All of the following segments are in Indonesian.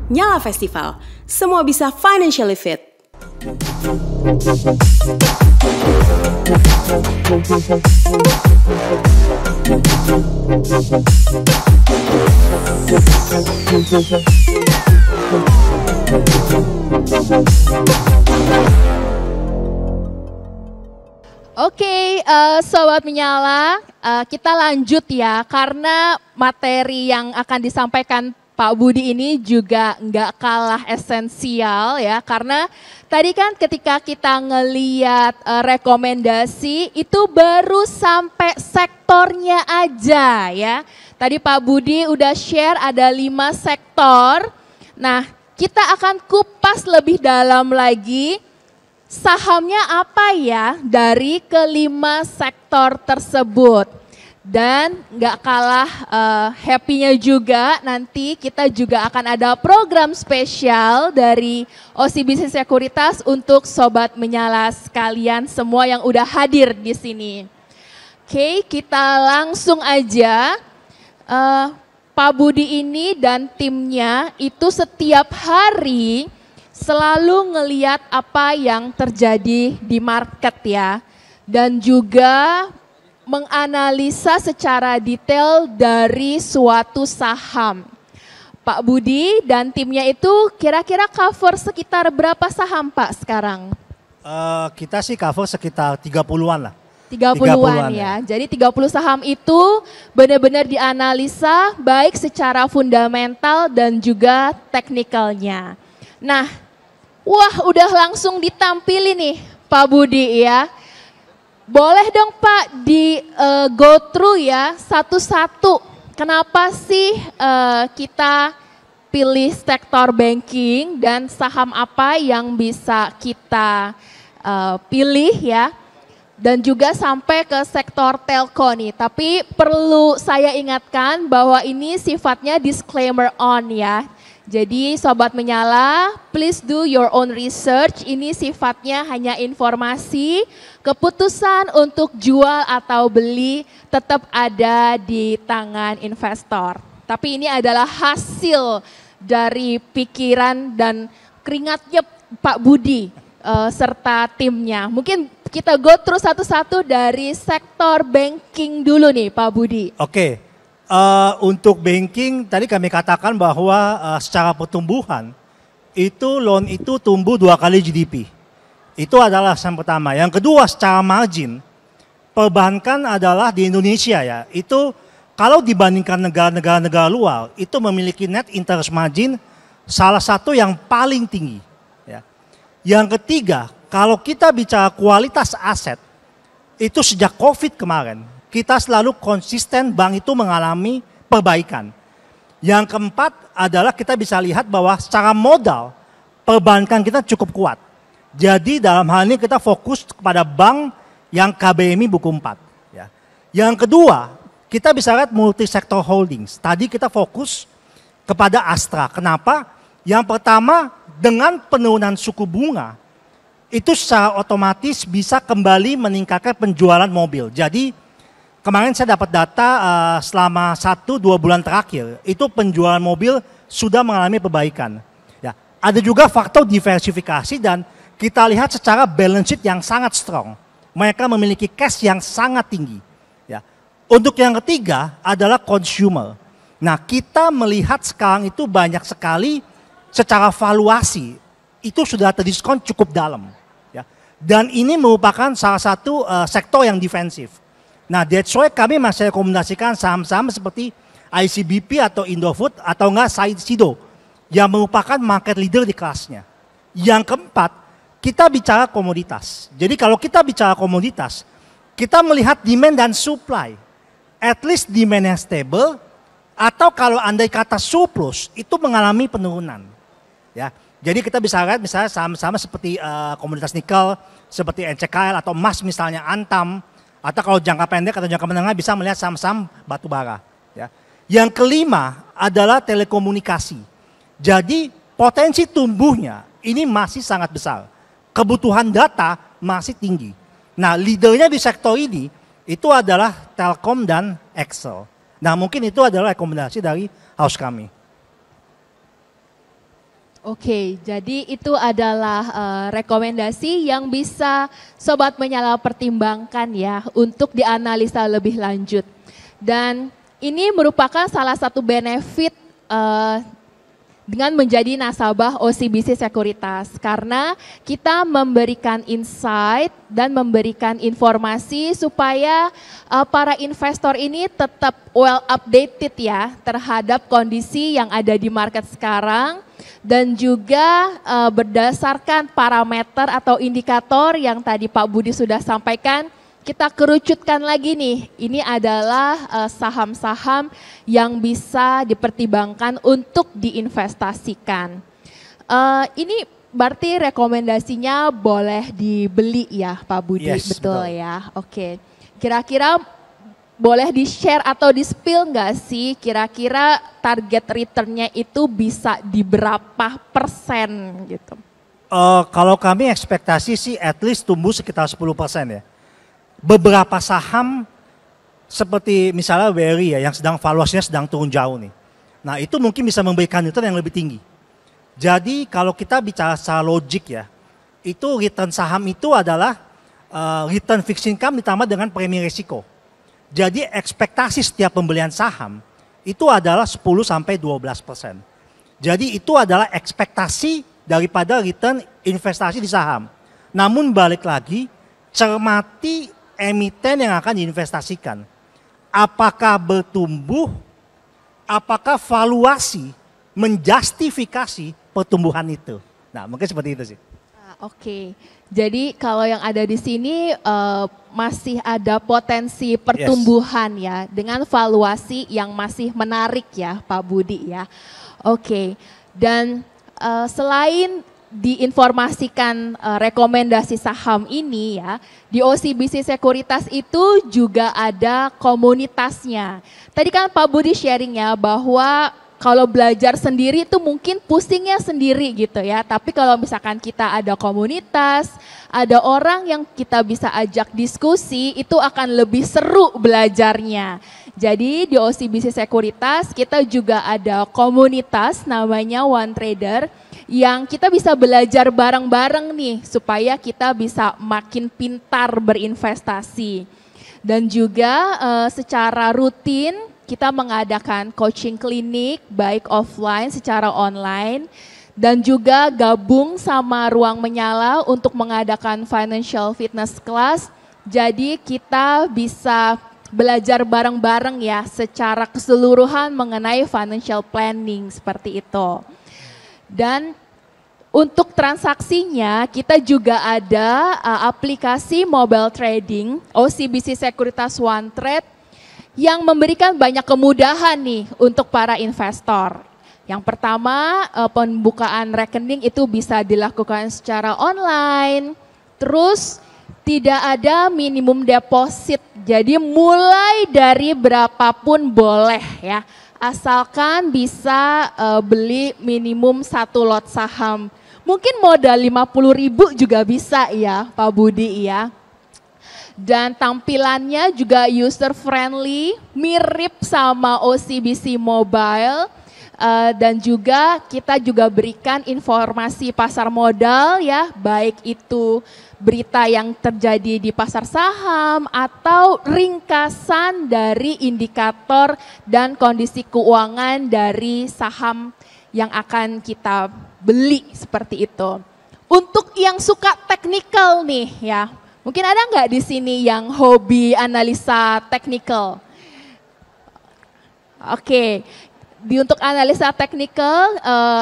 Nyala Festival. Semua bisa financially fit. Oke, Sobat Menyala, kita lanjut ya, karena materi yang akan disampaikan Pak Budi ini juga nggak kalah esensial ya, karena tadi kan ketika kita ngeliat rekomendasi itu baru sampai sektornya aja ya. Tadi Pak Budi udah share ada 5 sektor, nah kita akan kupas lebih dalam lagi sahamnya apa ya dari kelima sektor tersebut. Dan nggak kalah happy-nya juga, nanti kita juga akan ada program spesial dari OCBC Sekuritas untuk Sobat Menyala sekalian semua yang udah hadir di sini. Oke, kita langsung aja. Pak Budi ini dan timnya itu setiap hari selalu ngeliat apa yang terjadi di market ya. Dan juga menganalisa secara detail dari suatu saham. Pak Budi dan timnya itu kira-kira cover sekitar berapa saham Pak sekarang? Kita sih cover sekitar 30-an lah. 30-an ya. Jadi 30 saham itu benar-benar dianalisa baik secara fundamental dan juga teknikalnya. Nah, wah udah langsung ditampilin nih Pak Budi ya. Boleh dong Pak di go through ya satu-satu. Kenapa sih kita pilih sektor banking dan saham apa yang bisa kita pilih ya. Dan juga sampai ke sektor telco nih. Tapi perlu saya ingatkan bahwa ini sifatnya disclaimer on ya. Jadi Sobat Menyala, please do your own research. Ini sifatnya hanya informasi, keputusan untuk jual atau beli tetap ada di tangan investor. Tapi ini adalah hasil dari pikiran dan keringatnya Pak Budi serta timnya. Mungkin kita go through satu-satu dari sektor banking dulu nih Pak Budi. Oke. Untuk banking tadi kami katakan bahwa secara pertumbuhan itu loan itu tumbuh 2 kali GDP. Itu adalah yang pertama. Yang kedua secara margin perbankan adalah di Indonesia ya. Itu kalau dibandingkan negara-negara luar itu memiliki net interest margin salah satu yang paling tinggi. Ya. Yang ketiga kalau kita bicara kualitas aset itu sejak COVID kemarin kita selalu konsisten bank itu mengalami perbaikan. Yang keempat adalah kita bisa lihat bahwa secara modal perbankan kita cukup kuat. Jadi dalam hal ini kita fokus kepada bank yang KBMI buku 4. Ya. Yang kedua kita bisa lihat multi sektor holdings. Tadi kita fokus kepada Astra. Kenapa? Yang pertama dengan penurunan suku bunga itu secara otomatis bisa kembali meningkatkan penjualan mobil. Jadi kemarin saya dapat data selama 1-2 bulan terakhir itu penjualan mobil sudah mengalami perbaikan. Ya, ada juga faktor diversifikasi dan kita lihat secara balance sheet yang sangat strong. Mereka memiliki cash yang sangat tinggi. Ya. Untuk yang ketiga adalah consumer. Nah kita melihat sekarang itu banyak sekali secara valuasi itu sudah terdiskon cukup dalam. Ya. Dan ini merupakan salah satu sektor yang defensif. Nah, that's why kami masih rekomendasikan saham-saham seperti ICBP atau Indofood atau enggak Sido yang merupakan market leader di kelasnya. Yang keempat, kita bicara komoditas. Jadi kalau kita bicara komoditas, kita melihat demand dan supply. At least demand yang stable atau kalau andai kata surplus itu mengalami penurunan. Ya. Jadi kita bisa lihat misalnya saham-saham seperti komoditas nikel, seperti NCKL atau emas misalnya Antam. Atau kalau jangka pendek atau jangka menengah bisa melihat saham-saham batu bara. Ya. Yang kelima adalah telekomunikasi. Jadi potensi tumbuhnya ini masih sangat besar. Kebutuhan data masih tinggi. Nah leadernya di sektor ini itu adalah Telkom dan Excel. Nah mungkin itu adalah rekomendasi dari house kami. Oke, jadi itu adalah rekomendasi yang bisa Sobat Menyala pertimbangkan ya untuk dianalisa lebih lanjut. Dan ini merupakan salah satu benefit dengan menjadi nasabah OCBC Sekuritas karena kita memberikan insight dan memberikan informasi supaya para investor ini tetap well updated ya terhadap kondisi yang ada di market sekarang dan juga berdasarkan parameter atau indikator yang tadi Pak Budi sudah sampaikan. Kita kerucutkan lagi nih, ini adalah saham-saham yang bisa dipertimbangkan untuk diinvestasikan. Ini berarti rekomendasinya boleh dibeli ya Pak Budi, Yes, betul betul. ya? Oke, kira-kira boleh di-share atau di-spill nggak sih kira-kira target returnnya itu bisa di berapa persen gitu? Kalau kami ekspektasi sih at least tumbuh sekitar 10% ya. Beberapa saham seperti misalnya WRI ya yang sedang valuasinya sedang turun jauh nih. Nah itu mungkin bisa memberikan return yang lebih tinggi. Jadi kalau kita bicara secara logik ya, itu return saham itu adalah return fixed income ditambah dengan premi risiko. Jadi ekspektasi setiap pembelian saham itu adalah 10-12%. Jadi itu adalah ekspektasi daripada return investasi di saham. Namun balik lagi, cermati emiten yang akan diinvestasikan. Apakah bertumbuh, apakah valuasi menjustifikasi pertumbuhan itu. Nah mungkin seperti itu sih. Oke, jadi kalau yang ada di sini masih ada potensi pertumbuhan ya dengan valuasi yang masih menarik ya Pak Budi ya. Oke, dan selain diinformasikan rekomendasi saham ini ya, di OCBC Sekuritas itu juga ada komunitasnya. Tadi kan Pak Budi sharing ya bahwa kalau belajar sendiri itu mungkin pusingnya sendiri gitu ya. Tapi kalau misalkan kita ada komunitas, ada orang yang kita bisa ajak diskusi, itu akan lebih seru belajarnya. Jadi di OCBC Sekuritas kita juga ada komunitas namanya One Trader yang kita bisa belajar bareng-bareng nih supaya kita bisa makin pintar berinvestasi. Dan juga secara rutin kita mengadakan coaching klinik baik offline secara online dan juga gabung sama Ruang Menyala untuk mengadakan financial fitness class. Jadi kita bisa belajar bareng-bareng ya secara keseluruhan mengenai financial planning seperti itu. Dan untuk transaksinya kita juga ada aplikasi mobile trading OCBC Sekuritas One Trade yang memberikan banyak kemudahan nih untuk para investor. Yang pertama, pembukaan rekening itu bisa dilakukan secara online. Terus tidak ada minimum deposit. Jadi mulai dari berapapun boleh ya. Asalkan bisa beli minimum 1 lot saham. Mungkin modal 50.000 juga bisa ya Pak Budi ya. Dan tampilannya juga user friendly, mirip sama OCBC Mobile. Dan juga kita juga berikan informasi pasar modal ya, baik itu berita yang terjadi di pasar saham atau ringkasan dari indikator dan kondisi keuangan dari saham yang akan kita beli seperti itu. Untuk yang suka teknikal nih ya, mungkin ada nggak di sini yang hobi analisa teknikal? Oke. Untuk analisa teknikal,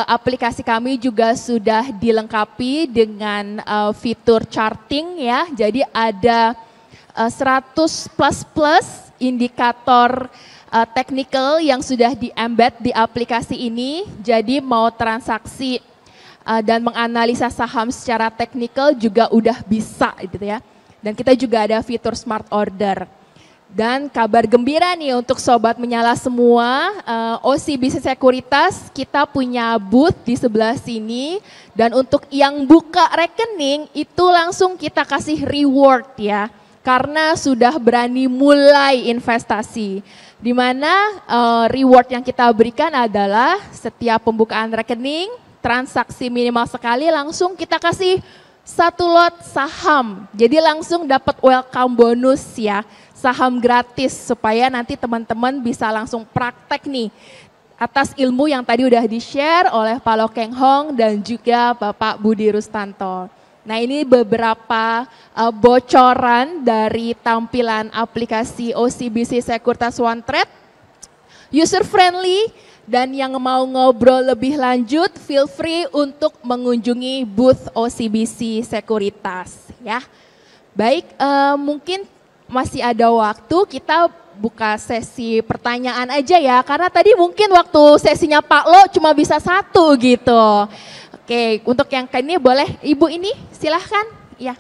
aplikasi kami juga sudah dilengkapi dengan fitur charting ya. Jadi ada 100 plus indikator teknikal yang sudah di-embed di aplikasi ini. Jadi mau transaksi dan menganalisa saham secara teknikal juga udah bisa gitu ya. Dan kita juga ada fitur smart order. Dan kabar gembira nih untuk Sobat Menyala semua, OCBC Sekuritas kita punya booth di sebelah sini. Dan untuk yang buka rekening itu langsung kita kasih reward ya. Karena sudah berani mulai investasi. Di mana reward yang kita berikan adalah setiap pembukaan rekening transaksi minimal sekali, langsung kita kasih 1 lot saham. Jadi langsung dapat welcome bonus ya, saham gratis supaya nanti teman-teman bisa langsung praktek nih atas ilmu yang tadi udah di-share oleh Pak Loh Keng Hong dan juga Bapak Budi Rustanto. Nah, ini beberapa bocoran dari tampilan aplikasi OCBC Sekuritas One Trade. User friendly, dan yang mau ngobrol lebih lanjut feel free untuk mengunjungi booth OCBC Sekuritas ya. Baik, mungkin masih ada waktu, kita buka sesi pertanyaan aja ya, karena tadi mungkin waktu sesinya Pak Lo cuma bisa 1 gitu. Oke, untuk yang ini boleh Ibu ini silahkan ya.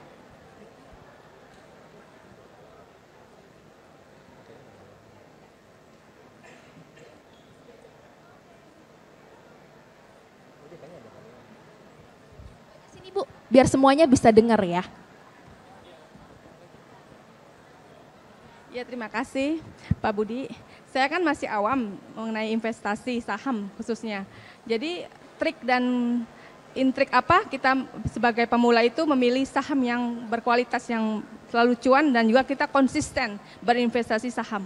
Sini Bu, biar semuanya bisa dengar ya. Ya, terima kasih Pak Budi. Saya kan masih awam mengenai investasi saham khususnya. Jadi trik dan intrik apa kita sebagai pemula itu memilih saham yang berkualitas, yang selalu cuan, dan juga kita konsisten berinvestasi saham.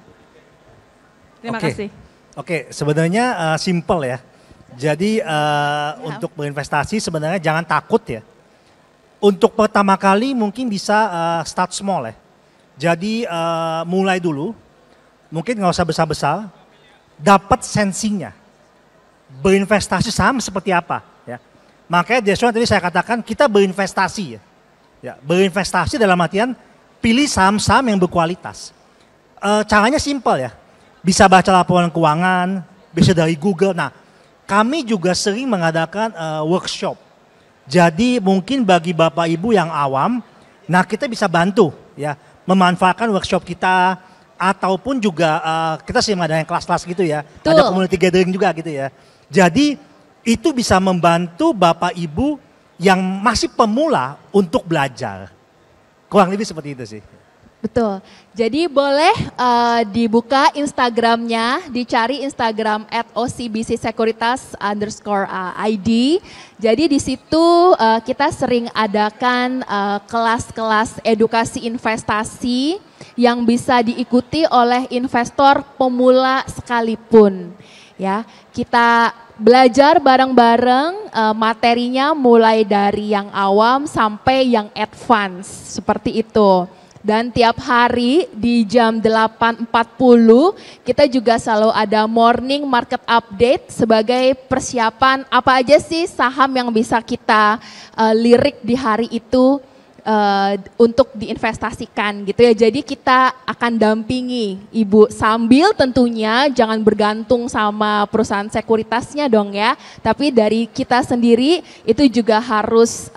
Terima kasih. Oke, sebenarnya simple ya. Jadi untuk berinvestasi sebenarnya jangan takut ya. Untuk pertama kali mungkin bisa start small ya. Jadi mulai dulu, mungkin nggak usah besar-besar, dapat sensinya. Berinvestasi saham seperti apa ya. Makanya Deswan tadi saya katakan kita berinvestasi ya. Ya, berinvestasi dalam artian pilih saham-saham yang berkualitas. Caranya simpel ya, bisa baca laporan keuangan, bisa dari Google. Nah, kami juga sering mengadakan workshop. Jadi mungkin bagi Bapak Ibu yang awam, nah kita bisa bantu ya. Memanfaatkan workshop kita, ataupun juga kita sering mengadakan kelas-kelas gitu ya. Betul. Ada community gathering juga gitu ya. Jadi itu bisa membantu Bapak Ibu yang masih pemula untuk belajar. Kurang lebih seperti itu sih. Betul. Jadi boleh dibuka Instagramnya, dicari Instagram @ocbcsekuritas_id. Jadi di situ kita sering adakan kelas-kelas edukasi investasi yang bisa diikuti oleh investor pemula sekalipun. Ya, kita belajar bareng-bareng, materinya mulai dari yang awam sampai yang advance seperti itu. Dan tiap hari di jam 8.40 kita juga selalu ada morning market update sebagai persiapan apa aja sih saham yang bisa kita lirik di hari itu untuk diinvestasikan gitu ya. Jadi kita akan dampingi Ibu sambil tentunya jangan bergantung sama perusahaan sekuritasnya dong ya. Tapi dari kita sendiri itu juga harus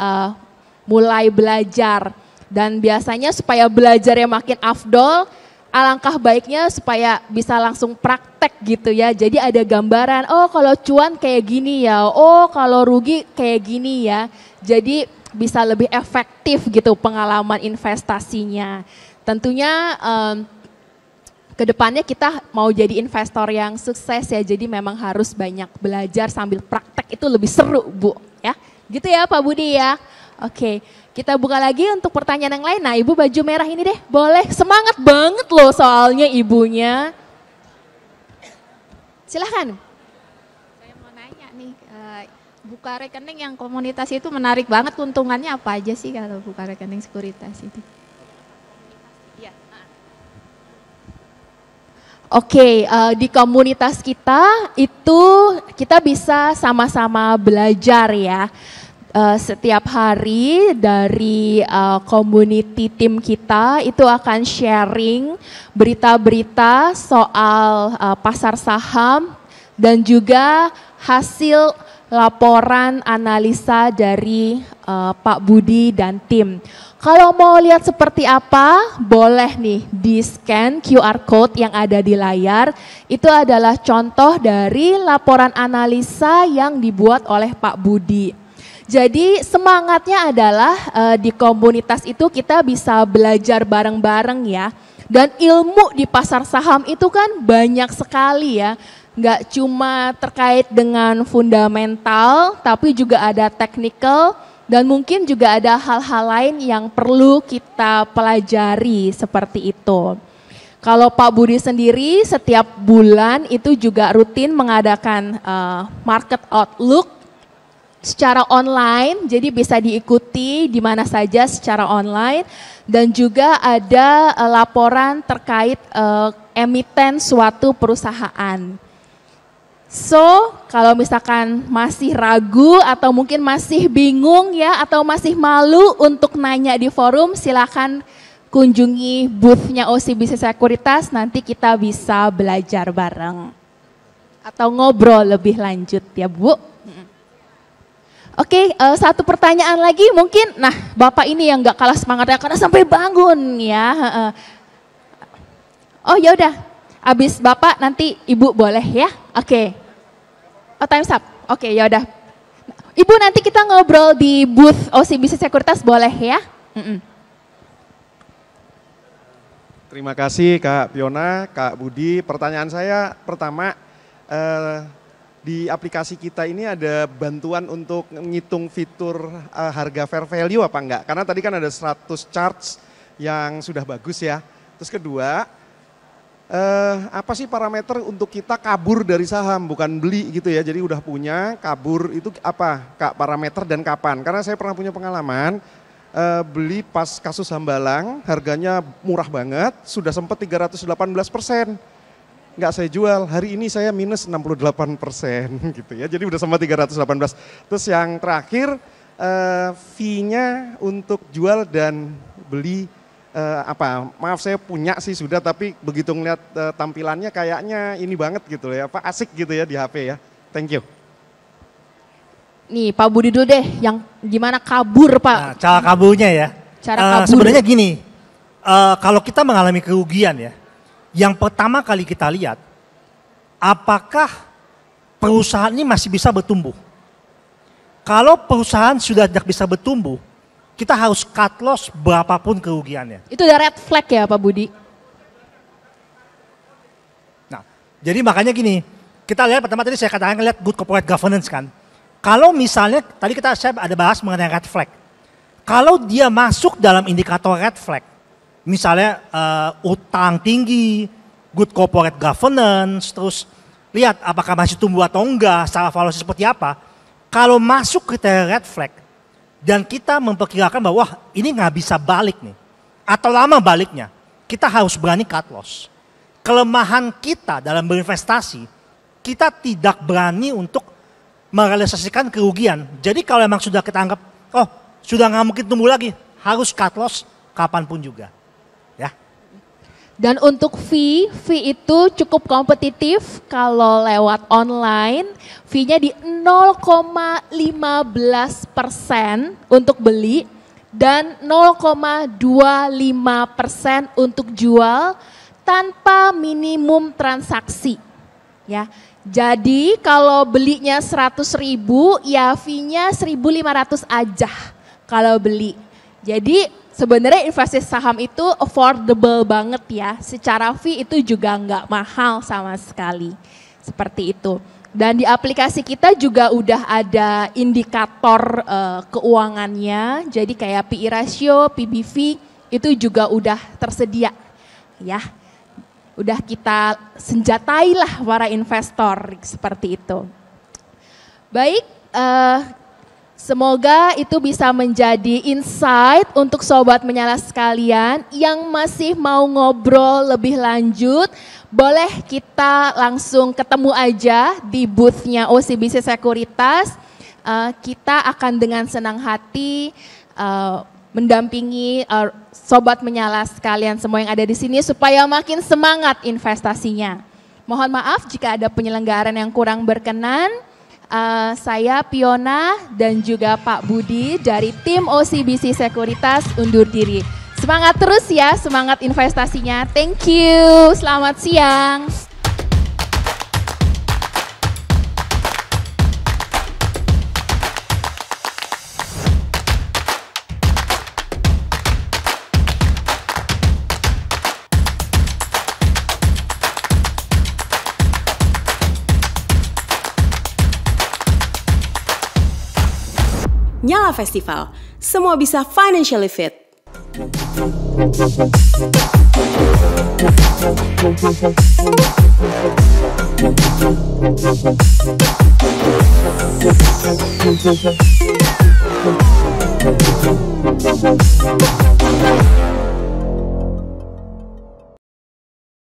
mulai belajar. Dan biasanya supaya belajarnya makin afdol, alangkah baiknya supaya bisa langsung praktek gitu ya. Jadi ada gambaran, oh kalau cuan kayak gini ya, oh kalau rugi kayak gini ya. Jadi bisa lebih efektif gitu pengalaman investasinya. Tentunya kedepannya kita mau jadi investor yang sukses ya, jadi memang harus banyak belajar sambil praktek, itu lebih seru Bu ya. Gitu ya Pak Budi ya. Oke, kita buka lagi untuk pertanyaan yang lain. Nah, Ibu baju merah ini deh, boleh. Semangat banget loh soalnya ibunya. Silahkan. Saya mau nanya nih, buka rekening yang komunitas itu menarik banget, keuntungannya apa aja sih kalau buka rekening sekuritas itu? Oke, di komunitas kita itu kita bisa sama-sama belajar ya. Setiap hari dari community tim kita itu akan sharing berita-berita soal pasar saham dan juga hasil laporan analisa dari Pak Budi dan tim. Kalau mau lihat seperti apa, boleh nih di-scan QR code yang ada di layar. Itu adalah contoh dari laporan analisa yang dibuat oleh Pak Budi. Jadi semangatnya adalah di komunitas itu kita bisa belajar bareng-bareng ya. Dan ilmu di pasar saham itu kan banyak sekali ya. nggak cuma terkait dengan fundamental, tapi juga ada technical dan mungkin juga ada hal-hal lain yang perlu kita pelajari seperti itu. Kalau Pak Budi sendiri setiap bulan itu juga rutin mengadakan market outlook secara online, jadi bisa diikuti di mana saja secara online dan juga ada laporan terkait emiten suatu perusahaan. So, kalau misalkan masih ragu atau mungkin masih bingung ya atau masih malu untuk nanya di forum, silakan kunjungi booth-nya OCBC Sekuritas, nanti kita bisa belajar bareng atau ngobrol lebih lanjut ya Bu. Oke, satu pertanyaan lagi mungkin, nah Bapak ini yang gak kalah semangatnya karena sampai bangun ya. Oh ya udah, abis Bapak nanti Ibu boleh ya, oke. Oh, time's up. Oke, ya udah. Ibu nanti kita ngobrol di booth OCBC Sekuritas boleh ya? Terima kasih Kak Fiona, Kak Budi. Pertanyaan saya pertama, di aplikasi kita ini ada bantuan untuk menghitung fitur harga fair value apa enggak? Karena tadi kan ada 100 charts yang sudah bagus ya. Terus kedua, apa sih parameter untuk kita kabur dari saham, bukan beli gitu ya, jadi udah punya, kabur itu apa Kak parameter dan kapan? Karena saya pernah punya pengalaman beli pas kasus Hambalang, harganya murah banget, sudah sempat 318%, nggak saya jual, hari ini saya minus 68% gitu ya, jadi udah sempat 318. Terus yang terakhir, fee-nya untuk jual dan beli, maaf saya punya sih sudah, tapi begitu ngeliat tampilannya kayaknya ini banget gitu ya, asik gitu ya di HP ya. Thank you. Nih Pak Budi dulu deh, yang gimana kabur Pak? Nah, cara kaburnya ya. Cara kabur. Sebenarnya gini, kalau kita mengalami kerugian ya, yang pertama kali kita lihat, apakah perusahaan ini masih bisa bertumbuh. Kalau perusahaan sudah tidak bisa bertumbuh, kita harus cut loss berapapun kerugiannya. Itu udah red flag ya Pak Budi? Nah, jadi makanya gini, kita lihat pertama tadi saya katakan lihat good corporate governance kan. Kalau misalnya tadi saya ada bahas mengenai red flag. Kalau dia masuk dalam indikator red flag, misalnya utang tinggi, good corporate governance, terus lihat apakah masih tumbuh atau enggak, secara valuasi seperti apa. Kalau masuk kriteria red flag, dan kita memperkirakan bahwa ini nggak bisa balik nih, atau lama baliknya, kita harus berani cut loss. Kelemahan kita dalam berinvestasi, kita tidak berani untuk merealisasikan kerugian. Jadi kalau memang sudah kita anggap, oh sudah nggak mungkin tumbuh lagi, harus cut loss kapanpun juga. Ya. Dan untuk fee itu cukup kompetitif kalau lewat online, fee-nya di 0,15% untuk beli dan 0,25% untuk jual tanpa minimum transaksi. Ya. Jadi kalau belinya 100.000 ya fee-nya 1.500 aja kalau beli. Jadi sebenarnya investasi saham itu affordable banget ya, secara fee itu juga nggak mahal sama sekali, seperti itu. Dan di aplikasi kita juga udah ada indikator keuangannya, jadi kayak PE ratio, PBV itu juga udah tersedia ya. Udah kita senjatailah para investor seperti itu. Baik, semoga itu bisa menjadi insight untuk Sobat Menyala sekalian yang masih mau ngobrol lebih lanjut. Boleh kita langsung ketemu aja di booth-nya OCBC Sekuritas. Kita akan dengan senang hati mendampingi Sobat Menyala sekalian semua yang ada di sini supaya makin semangat investasinya. Mohon maaf jika ada penyelenggaraan yang kurang berkenan. Saya Fiona dan juga Pak Budi dari tim OCBC Sekuritas undur diri. Semangat terus ya, semangat investasinya. Thank you, selamat siang. Nyala Festival. Semua bisa financially fit.